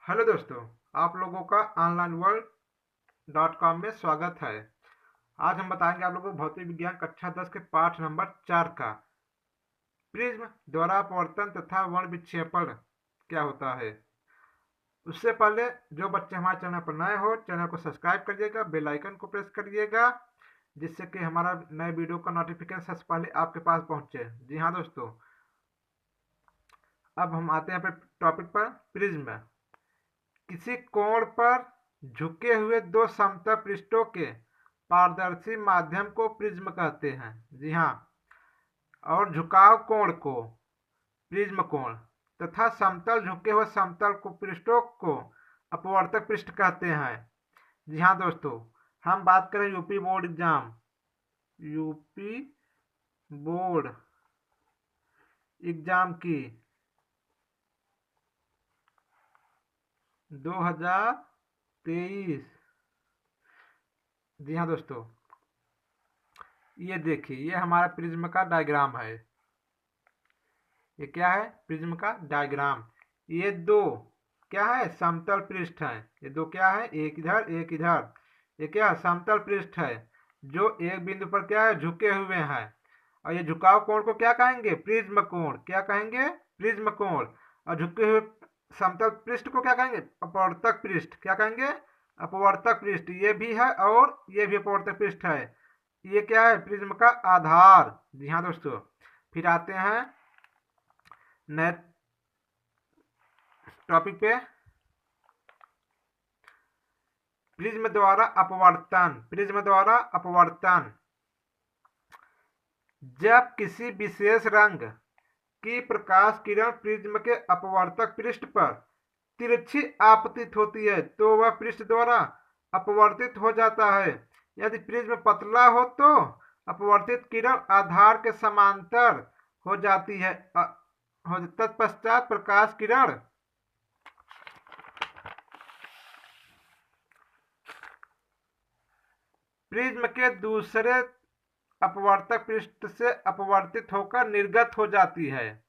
Hello दोस्तों, आप लोगों का onlineworld.com में स्वागत है। आज हम बताएंगे आप लोगों को भौतिक विज्ञान कक्षा 10 के पाठ नंबर 4 का प्रिज्म द्वारा अपवर्तन तथा वर्ण विक्षेपण क्या होता है। उससे पहले जो बच्चे हमारे चैनल पर नए हो, चैनल को सब्सक्राइब करिएगा, बेल आइकन को प्रेस करिएगा, जिससे कि हमारा नए वीडियो का नोटिफिकेशन सबसे पहले आपके पास पहुंचे। जी हाँ दोस्तों, अब हम आते हैं टॉपिक पर। प्रिज्म किसी कोण पर झुके हुए दो समतल पृष्ठों के पारदर्शी माध्यम को प्रिज्म कहते हैं। जी हाँ, और झुकाव कोण को प्रिज्म कोण तथा समतल झुके हुए समतल को पृष्ठों को अपवर्तक पृष्ठ कहते हैं। जी हाँ दोस्तों, हम बात करें यूपी बोर्ड एग्जाम की 2023। जी हाँ दोस्तों, ये देखिए, ये हमारा प्रिज्म का डायग्राम है। ये क्या है? प्रिज्म का डायग्राम। ये दो क्या है? समतल पृष्ठ है। ये दो क्या है? एक इधर एक इधर। ये क्या? समतल पृष्ठ है जो एक बिंदु पर क्या है? झुके हुए हैं। और ये झुकाव कोण को क्या कहेंगे? प्रिज्म कोण। क्या कहेंगे? प्रिज्म कोण। और झुके हुए समतल पृष्ठ को क्या कहेंगे? अपवर्तक पृष्ठ। क्या कहेंगे? अपवर्तक पृष्ठ। ये भी है और ये भी अपवर्तक पृष्ठ है। ये क्या है? प्रिज्म का आधार। जी हाँ दोस्तों, फिर आते हैं नए टॉपिक पे। प्रिज्म द्वारा अपवर्तन। प्रिज्म द्वारा अपवर्तन जब किसी विशेष रंग की प्रकाश किरण प्रिज्म के अपवर्तक पृष्ठ पर तिरछी आपतित होती है तो वह पृष्ठ द्वारा अपवर्तित हो जाता है। यदि प्रिज्म पतला हो तो अपवर्तित किरण आधार के समांतर हो जाती है। तत्पश्चात प्रकाश किरण प्रिज्म के दूसरे अपवर्तक पृष्ठ से अपवर्तित होकर निर्गत हो जाती है।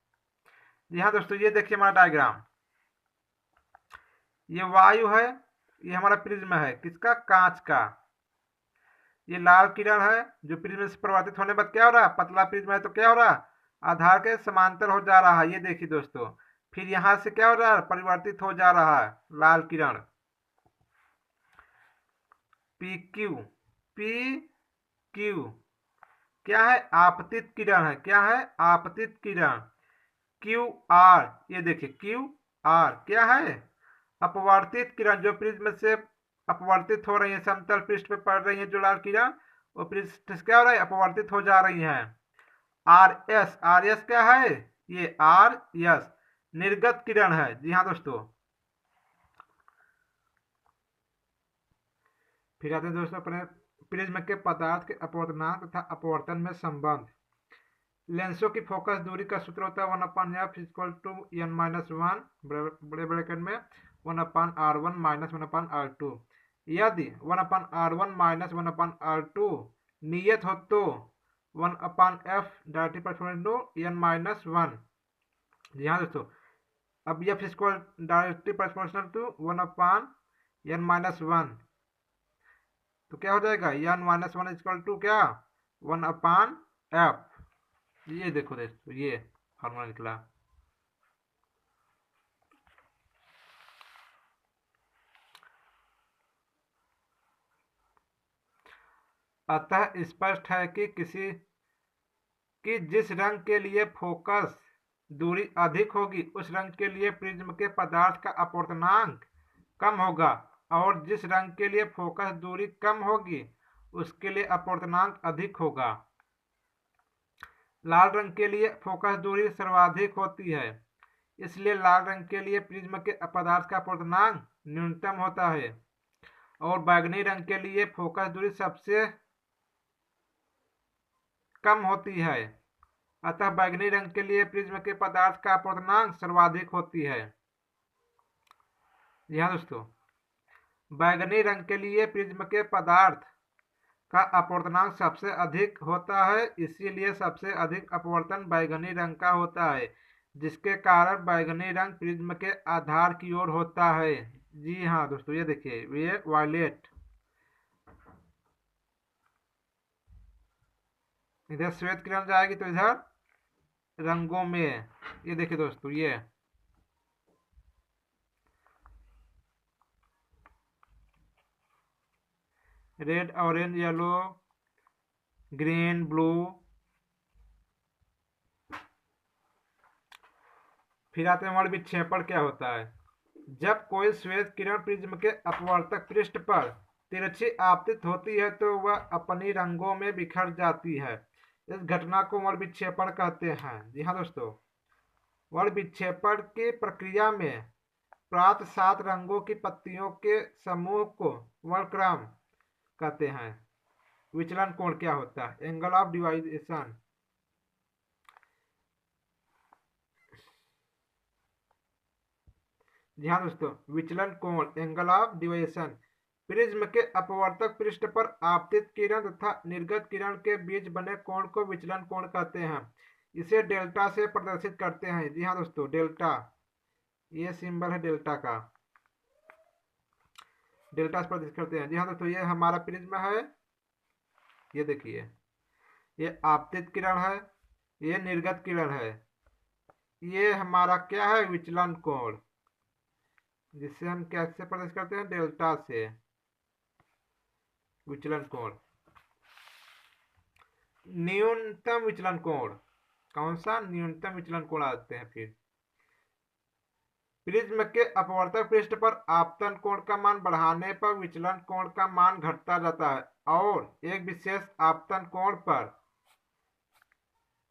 जी हाँ दोस्तों, ये देखिए हमारा डायग्राम। ये वायु है, ये हमारा प्रिज्म है। किसका? कांच का। ये लाल किरण है जो प्रिज्म से परिवर्तित होने बाद क्या हो रहा है? पतला प्रिज्म है तो क्या हो रहा है? आधार के समांतर हो जा रहा है। ये देखिए दोस्तों, फिर यहां से क्या हो रहा है? परिवर्तित हो जा रहा है लाल किरण। P Q. पी क्यू क्या है? आपतित किरण है। क्या है? आपतित किरण। क्यू आर, ये देखिए क्यू आर क्या है? अपवर्तित किरण जो प्रिज्म से अपवर्तित हो रही है, समतल पृष्ठ पे पड़ रही है जो लाल किरण, वो पृष्ठ से क्या हो रहा है? अपवर्तित हो जा रही है। आर एस, आर एस क्या है? ये आर एस निर्गत किरण है। जी हाँ दोस्तों, फिर आते हैं दोस्तों अपने प्रिज्म के पदार्थ के अपवर्तनांक तथा अपवर्तन में संबंध। लेंसों की फोकस दूरी का सूत्र होता है 1/f equal to n minus one, बड़े ब्रैकेट में 1/r1 माइनस 1/r2। यदि 1/r1 माइनस 1/r2 नियत हो तो 1/f directly proportional to n minus one. जी हाँ दोस्तों, अब f equal directly proportional to 1/n minus one, तो क्या हो जाएगा? n minus one equal to क्या? 1/f। ये देखो दोस्तों, ये फार्मूला निकला। अतः स्पष्ट है कि जिस रंग के लिए फोकस दूरी अधिक होगी उस रंग के लिए प्रिज्म के पदार्थ का अपवर्तनांक कम होगा, और जिस रंग के लिए फोकस दूरी कम होगी उसके लिए अपवर्तनांक अधिक होगा। लाल रंग के लिए फोकस दूरी सर्वाधिक होती है, इसलिए लाल रंग के लिए प्रिज्म के पदार्थ का अपवर्तनांक न्यूनतम होता है, और बैंगनी रंग के लिए फोकस दूरी सबसे कम होती है। अतः बैंगनी रंग के लिए प्रिज्म के पदार्थ का अपवर्तनांक सर्वाधिक होती है। जी हाँ दोस्तों, बैंगनी रंग के लिए प्रिज्म के पदार्थ का अपवर्तनांक सबसे अधिक होता है, इसीलिए सबसे अधिक अपवर्तन बैंगनी रंग का होता है। जिसके कारण बैगनी रंग प्रिज्म के आधार की ओर होता है। जी हाँ दोस्तों, ये देखिए ये वायलेट, इधर श्वेत किरण जाएगी तो इधर रंगों में, ये देखिए दोस्तों ये red, orange, yellow, green, blue. फिर आते हैं वर्ण विक्षेपण क्या होता है। जब कोई श्वेत किरण प्रिज्म के अपवर्तक पृष्ठ पर तिरछी आपतित होती है तो वह अपनी रंगों में बिखर जाती है। इस घटना को वर्ण विक्षेपण कहते हैं। जी हाँ दोस्तों, वर्ण विक्षेपण की प्रक्रिया में प्राप्त 7 रंगों की पत्तियों के समूह को वर्णक्रम कहते हैं। विचलन कोण क्या होता है? Angle of डिवाइडेशन। जी हाँ दोस्तों, विचलन कोण एंगल ऑफ डिवाइडेशन प्रिज्म के अपवर्तक पृष्ठ पर आपतित किरण तथा निर्गत किरण के बीच बने कोण को विचलन कोण कहते हैं। इसे डेल्टा से प्रदर्शित करते हैं। जी हाँ दोस्तों, डेल्टा, ये सिंबल है डेल्टा का, डेल्टा से प्रदर्शित करते हैं। जी हाँ दोस्तों, ये हमारा प्रिज्म है, ये देखिए ये आपतित किरण है, ये निर्गत किरण है, ये हमारा क्या है? विचलन कोण, जिससे हम कैसे प्रदर्शित करते हैं? डेल्टा से। विचलन कोण, न्यूनतम विचलन कोण, कौन सा? न्यूनतम विचलन कोण आते हैं। फिर प्रिज्म के अपवर्तक पृष्ठ पर आपतन कोण का मान बढ़ाने पर विचलन कोण का मान घटता जाता है और एक विशेष आपतन कोण पर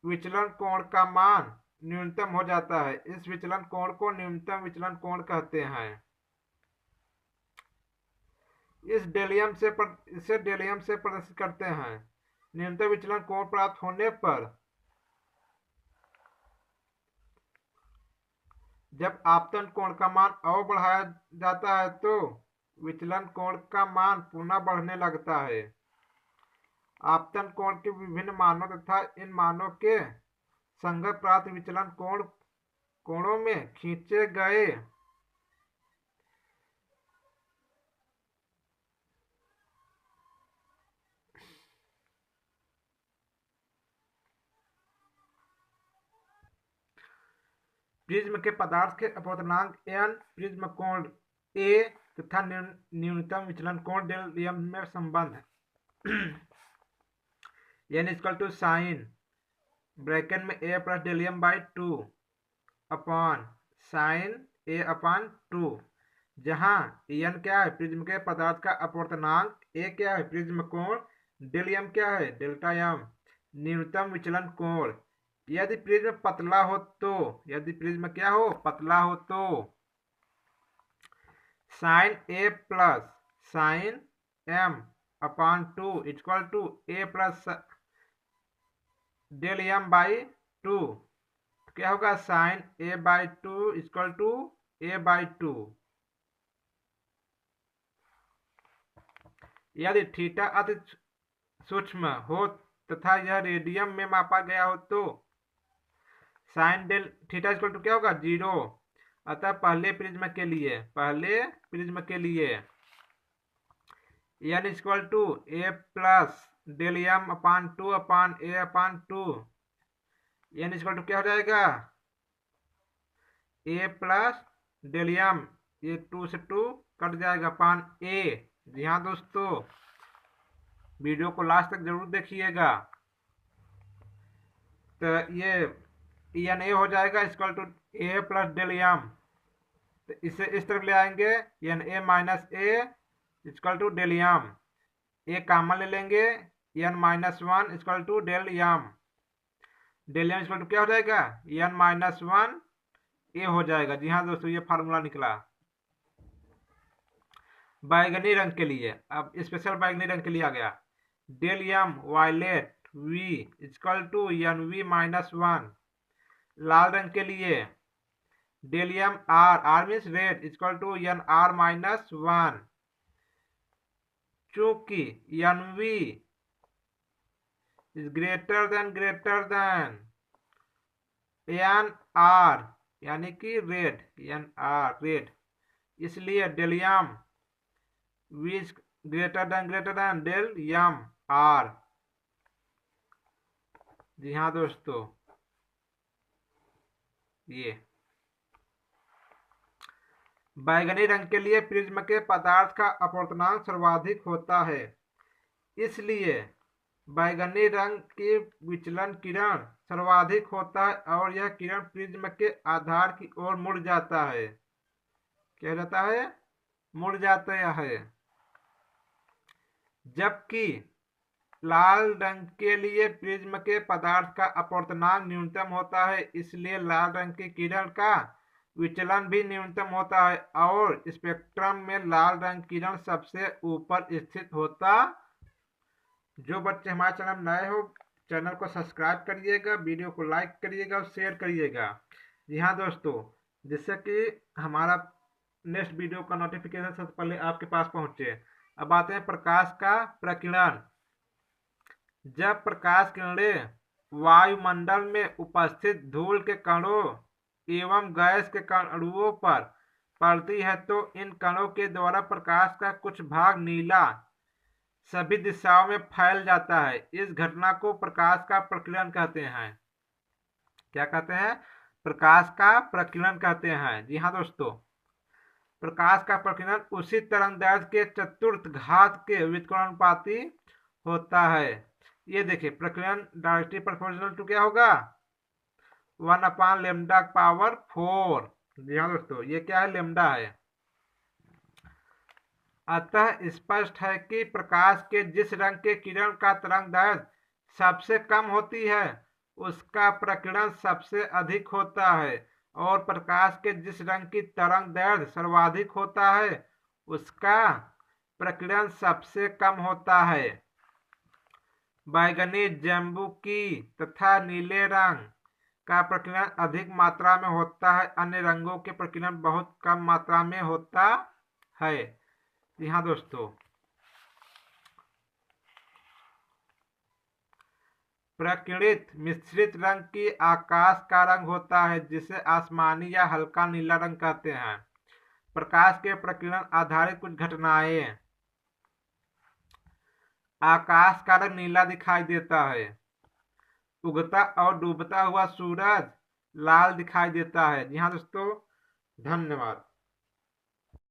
विचलन कोण का मान न्यूनतम हो जाता है। इस विचलन कोण को न्यूनतम विचलन कोण कहते हैं। इसे डेलियम से प्रदर्शित करते हैं। न्यूनतम विचलन कोण प्राप्त होने पर जब आपतन कोण का मान और बढ़ाया जाता है तो विचलन कोण का मान पुनः बढ़ने लगता है। आपतन कोण के विभिन्न मानों तथा इन मानों के संगत प्राप्त विचलन कोणों में खींचे गए प्रिज्म के पदार्थ के अपवर्तनांक n, प्रिज्म कोण a तथा न्यूनतम विचलन कोण डेल में संबंध n equal to sine bracket में a plus del m by 2 upon sine a upon 2, जहां n क्या है? प्रिज्म के पदार्थ का अपवर्तनांक, a क्या है? प्रिज्म कोण, डेलियम क्या है? Delta m। न्यूनतम विचलन कोण, यदि प्रिज्म पतला हो तो, यदि प्रिज्म क्या हो? पतला हो तो sine a plus sine m upon 2 equal to a plus del m by 2, क्या होगा? Sine a by 2 equal to a by 2। यदि थीटा अति सूक्ष्म हो तथा यह रेडियन में मापा गया हो तो sine del theta equal to क्या होगा? 0। अतः पहले प्रिज्म के लिए n equal to a plus del m upon 2 upon a upon 2, n equal to क्या हो जाएगा? a प्लस डेल m, ये 2 से 2 कट जाएगा, अपान a। जी हाँ दोस्तों, वीडियो को लास्ट तक जरूर देखिएगा। तो ये एन ए हो जाएगा equal to A plus del M, तो इसे इस तरफ ले आएंगे, N A minus A equal to del M, A common ले लेंगे, N minus 1 equal to del M, del M equal to क्या हो जाएगा? एन माइनस 1 ए हो जाएगा। जी हाँ दोस्तों, ये फार्मूला निकला बैगनी रंग के लिए। अब स्पेशल बैगनी रंग के लिए आ गया, del M violet V equal to N V minus 1। लाल रंग के लिए del M R, R means red, equal to N R minus 1। चूंकि N V is greater than N R यानी कि रेड, एन आर रेड, इसलिए del m which greater than del M R. जी हाँ दोस्तों, ये बैगनी रंग के लिए प्रिज्म के पदार्थ का अपवर्तनांक सर्वाधिक होता है, इसलिए बैगनी रंग की विचलन किरण सर्वाधिक होता है और यह किरण प्रिज्म के आधार की ओर मुड़ जाता है। क्या जाता है? मुड़ जाता है। जबकि लाल रंग के लिए प्रिज्म के पदार्थ का अपवर्तनांक न्यूनतम होता है, इसलिए लाल रंग की किरण का विचलन भी न्यूनतम होता है और स्पेक्ट्रम में लाल रंग किरण सबसे ऊपर स्थित होता। जो बच्चे हमारे चैनल में नए हो, चैनल को सब्सक्राइब करिएगा, वीडियो को लाइक करिएगा और शेयर करिएगा। जी हाँ दोस्तों, जिससे कि हमारा नेक्स्ट वीडियो का नोटिफिकेशन सबसे पहले आपके पास पहुंचे। अब आते हैं प्रकाश का प्रकीर्णन। जब प्रकाश किरणें वायुमंडल में उपस्थित धूल के कणों एवं गैस के अणुओं पर पड़ती है तो इन कणों के द्वारा प्रकाश का कुछ भाग नीला सभी दिशाओं में फैल जाता है। इस घटना को प्रकाश का प्रकीर्णन कहते हैं। क्या कहते हैं? प्रकाश का प्रकीर्णन कहते हैं। जी हाँ दोस्तों, प्रकाश का प्रकीर्णन उसी तरंगदैर्घ्य के चतुर्थ घात के व्युत्क्रमानुपाती होता है। ये देखिए, प्रकीर्णन डायरेक्टली प्रोपोर्शनल टू क्या होगा? 1/λ⁴। जी हाँ दोस्तों, ये क्या है? लेमडा है। अतः स्पष्ट है कि प्रकाश के जिस रंग के किरण का तरंगदैर्घ्य सबसे कम होती है उसका प्रकीर्णन सबसे अधिक होता है और प्रकाश के जिस रंग की तरंगदैर्घ्य सर्वाधिक होता है उसका प्रकीर्णन सबसे कम होता है। बैगनी, जम्बुकी तथा नीले रंग का प्रकीर्णन अधिक मात्रा में होता है, अन्य रंगों के प्रकीर्णन बहुत कम मात्रा में होता है। जी हाँ दोस्तों, प्रकीर्णित मिश्रित रंग की आकाश का रंग होता है जिसे आसमानी या हल्का नीला रंग कहते हैं। प्रकाश के प्रकीर्णन आधारित कुछ घटनाएं। आकाश का रंग नीला दिखाई देता है। उगता और डूबता हुआ सूरज लाल दिखाई देता है। जी हाँ दोस्तों, धन्यवाद।